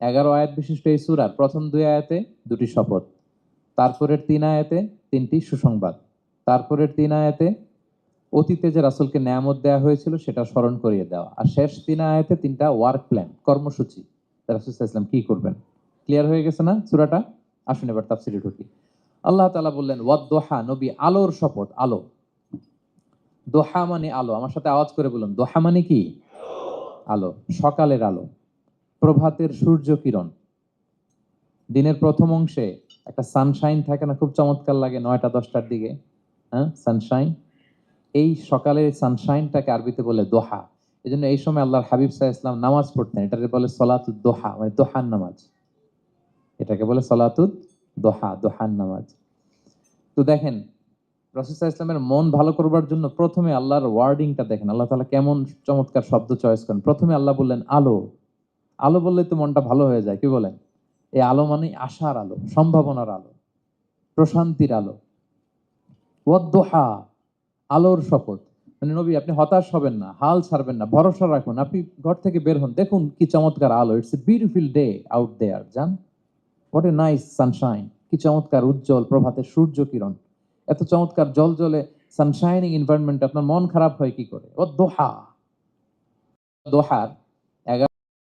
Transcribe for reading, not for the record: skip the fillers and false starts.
11 আয়াত বিশিষ্ট এই সূরার প্রথম 2 আয়াতে 2টি শপথ, তারপরের 3 আয়াতে 3টি সুসংবাদ, তারপরের 3 আয়াতে অতীতে যে রাসূলকে নেয়ামত দেওয়া হয়েছিল সেটা স্মরণ করিয়ে দেওয়া, আর শেষ 3 আয়াতে 3টা ওয়ার্ক প্ল্যান, কর্মসূচি, রাসূল সাল্লাল্লাহু আলাইহি ওয়াসাল্লাম কি করবেন। ক্লিয়ার হয়ে গেছে না সূরাটা? আসুন এবার তাফসীরে ঢুকি। আল্লাহ তাআলা বললেন ওয়াদ-দোহা, নবী আলোর শপথ। আলো, দোহা মানে আলো। আমার সাথে আওয়াজ করে বলুন, দোহা মানে কি? আলো, সকালের আলো, প্রভাতের সূর্য কিরণ। দিনের প্রথম অংশে একটা সানশাইন থাকে না, খুব চমৎকার লাগে 9টা-10টার দিকে, হ্যাঁ, সানশাইন। এই সকালের সানশাইনটাকে আরবিতে বলে দোহা। এই জন্য এই সময় আল্লাহর হাবিব সাল্লাল্লাহু আলাইহি ওয়াসাল্লাম নামাজ পড়তেন, এটাকে বলে সলাতুদ দোহা, মানে দোহার নামাজ। এটাকে বলে সলাতুদ দোহা, দোহার নামাজ। তো দেখেন, রাসূল সাল্লাল্লাহু আলাইহি ওয়াসাল্লামের মন ভালো করবার জন্য প্রথমে আল্লাহর ওয়ার্ডিংটা দেখেন, আল্লাহ তাআলা কেমন চমৎকার শব্দ চয়েস করেন। প্রথমে আল্লাহ বললেন আলো। আলো বললে তো মনটা ভালো হয়ে যায়, কি বলেন? এই আলো মানে আশার আলো, সম্ভাবনার আলো, প্রশান্তির আলো। ওয়াদ-দোহা, আলোর শপথ। মানে নবী আপনি হতাশ হবেন না, হাল ছাড়বেন না, ভরসা রাখুন। আপনি ঘর থেকে বের হন, দেখুন কি চমৎকার আলো। It's a beautiful day out there. জান, হোয়াট এ নাইস সানশাইন। কি চমৎকার উজ্জ্বল প্রভাতের সূর্য কিরণ। এত চমৎকার জলজলে সানশাইনিং এনভায়রনমেন্ট, আপনার মন খারাপ হয় কি করে? ওয়াদ-দোহা, দোহার